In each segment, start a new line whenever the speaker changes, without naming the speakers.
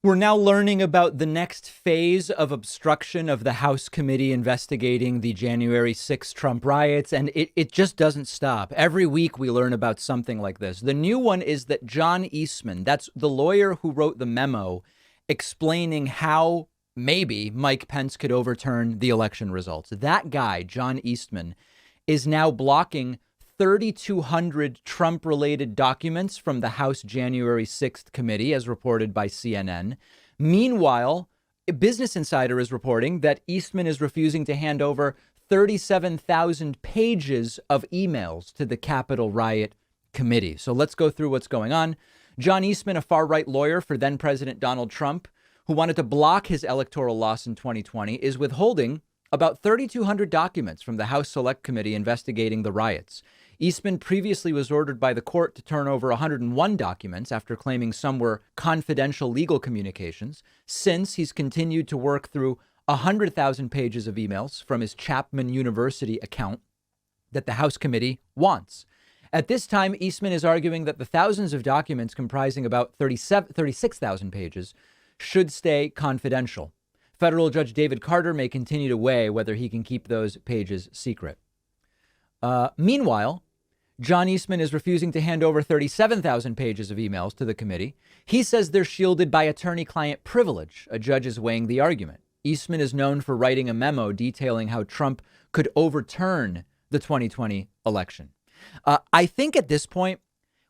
We're now learning about the next phase of obstruction of the House committee investigating the January 6th Trump riots, and it just doesn't stop. Every week we learn about something like this. The new one is that John Eastman, that's the lawyer who wrote the memo explaining how maybe Mike Pence could overturn the election results. That guy, John Eastman, is now blocking 3,200 Trump-related documents from the House January 6th committee, as reported by CNN. Meanwhile, Business Insider is reporting that Eastman is refusing to hand over 37,000 pages of emails to the Capitol riot committee. So let's go through what's going on. John Eastman, a far-right lawyer for then-President Donald Trump, who wanted to block his electoral loss in 2020, is withholding about 3,200 documents from the House Select Committee investigating the riots. Eastman previously was ordered by the court to turn over 101 documents after claiming some were confidential legal communications. Since, he's continued to work through 100,000 pages of emails from his Chapman University account that the House committee wants. At this time, Eastman is arguing that the thousands of documents comprising about 36,000 pages should stay confidential. Federal Judge David Carter may continue to weigh whether he can keep those pages secret. Meanwhile, John Eastman is refusing to hand over 37,000 pages of emails to the committee. He says they're shielded by attorney-client privilege. A judge is weighing the argument. Eastman is known for writing a memo detailing how Trump could overturn the 2020 election. I think at this point,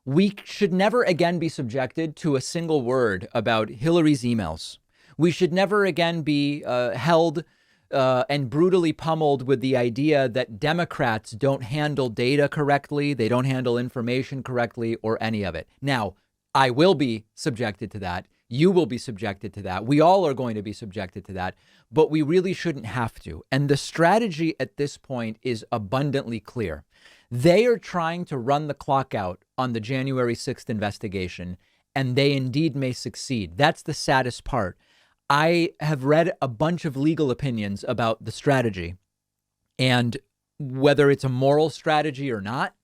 we should never again be subjected to a single word about Hillary's emails. We should never again be held and brutally pummeled with the idea that Democrats don't handle data correctly, they don't handle information correctly, or any of it. Now, I will be subjected to that. You will be subjected to that. We all are going to be subjected to that, but we really shouldn't have to. And the strategy at this point is abundantly clear. They are trying to run the clock out on the January 6th investigation, and they indeed may succeed. That's the saddest part. I have read a bunch of legal opinions about the strategy and whether it's a moral strategy or not,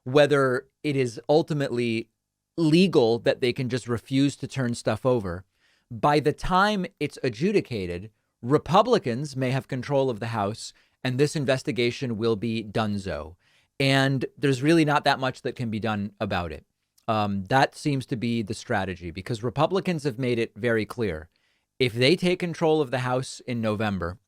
whether it is ultimately legal that they can just refuse to turn stuff over. By the time it's adjudicated, Republicans may have control of the House and this investigation will be donezo. And there's really not that much that can be done about it. That seems to be the strategy because Republicans have made it very clear. If they take control of the House in November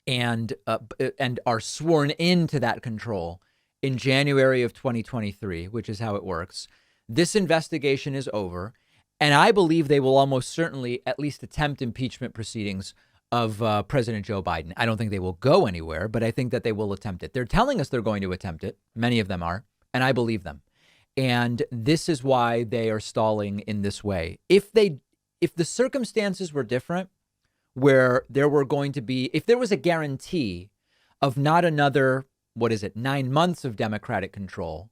and are sworn into that control in January of 2023, which is how it works, this investigation is over. And I believe they will almost certainly at least attempt impeachment proceedings of President Joe Biden. I don't think they will go anywhere, but I think that they will attempt it. They're telling us they're going to attempt it. Many of them are, and I believe them. And this is why they are stalling in this way. If the circumstances were different, where there were going to be, if there was a guarantee of not another, 9 months of Democratic control,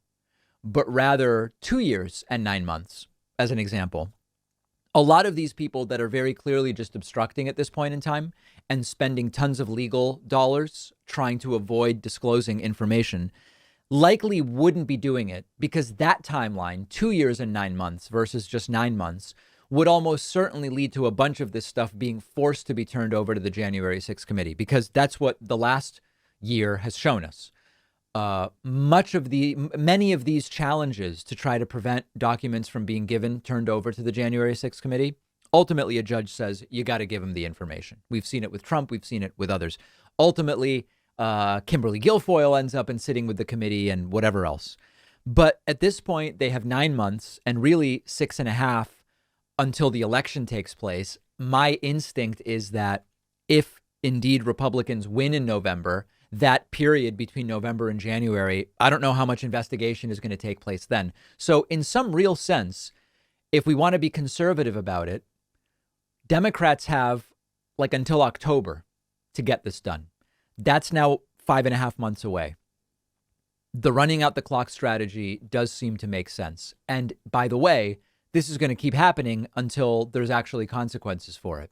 but rather 2 years and 9 months, as an example, a lot of these people that are very clearly just obstructing at this point in time and spending tons of legal dollars trying to avoid disclosing information likely wouldn't be doing it because that timeline, 2 years and 9 months versus just 9 months, would almost certainly lead to a bunch of this stuff being forced to be turned over to the January 6th committee, because that's what the last year has shown us. Many of these challenges to try to prevent documents from being turned over to the January 6th committee, ultimately a judge says, you got to give them the information. We've seen it with Trump. We've seen it with others. Ultimately, Kimberly Guilfoyle ends up sitting with the committee and whatever else. But at this point, they have 9 months and really 6.5 until the election takes place. My instinct is that if indeed Republicans win in November, that period between November and January, I don't know how much investigation is going to take place then. So in some real sense, if we want to be conservative about it, Democrats have until October to get this done. That's now 5.5 months away. The running out the clock strategy does seem to make sense. And by the way, this is going to keep happening until there's actually consequences for it.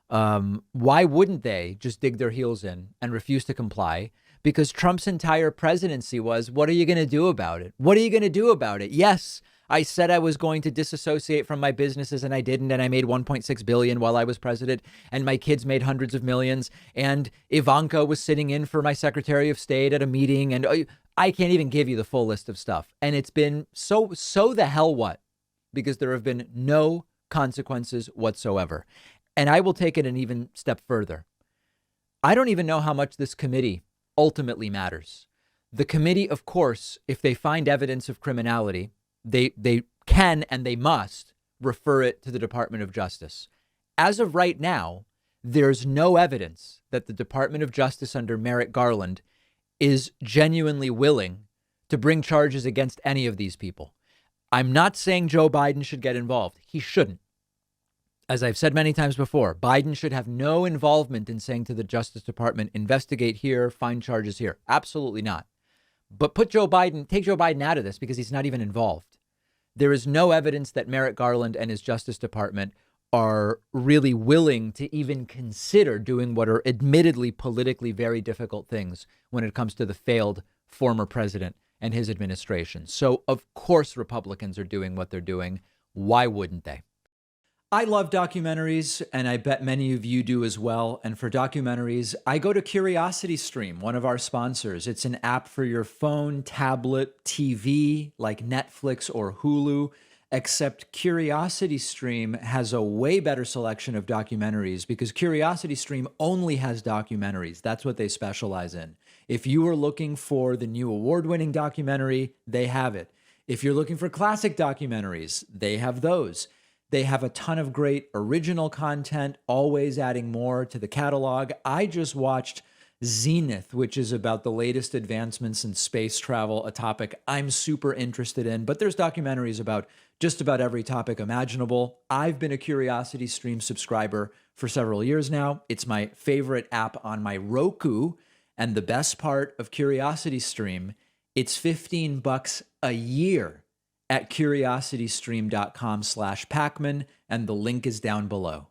Why wouldn't they just dig their heels in and refuse to comply? Because Trump's entire presidency was, what are you going to do about it? What are you going to do about it? Yes, I said I was going to disassociate from my businesses and I didn't. And I made 1.6 billion while I was president, and my kids made hundreds of millions. And Ivanka was sitting in for my Secretary of State at a meeting. And I can't even give you the full list of stuff. And it's been so the hell what? Because there have been no consequences whatsoever. And I will take it an even step further. I don't even know how much this committee ultimately matters. The committee, of course, if they find evidence of criminality, they can and they must refer it to the Department of Justice. As of right now, there's no evidence that the Department of Justice under Merrick Garland is genuinely willing to bring charges against any of these people. I'm not saying Joe Biden should get involved. He shouldn't. As I've said many times before, Biden should have no involvement in saying to the Justice Department, investigate here, find charges here. Absolutely not. But take Joe Biden out of this because he's not even involved. There is no evidence that Merrick Garland and his Justice Department are really willing to even consider doing what are admittedly politically very difficult things when it comes to the failed former president and his administration. So, of course, Republicans are doing what they're doing. Why wouldn't they? I love documentaries, and I bet many of you do as well. And for documentaries, I go to CuriosityStream, one of our sponsors. It's an app for your phone, tablet, TV, like Netflix or Hulu, except CuriosityStream has a way better selection of documentaries because CuriosityStream only has documentaries. That's what they specialize in. If you are looking for the new award-winning documentary, they have it. If you're looking for classic documentaries, they have those. They have a ton of great original content, always adding more to the catalog. I just watched Zenith, which is about the latest advancements in space travel, a topic I'm super interested in. But there's documentaries about just about every topic imaginable. I've been a CuriosityStream subscriber for several years now. It's my favorite app on my Roku. And the best part of CuriosityStream, it's $15 a year at curiositystream.com/Pacman, and the link is down below.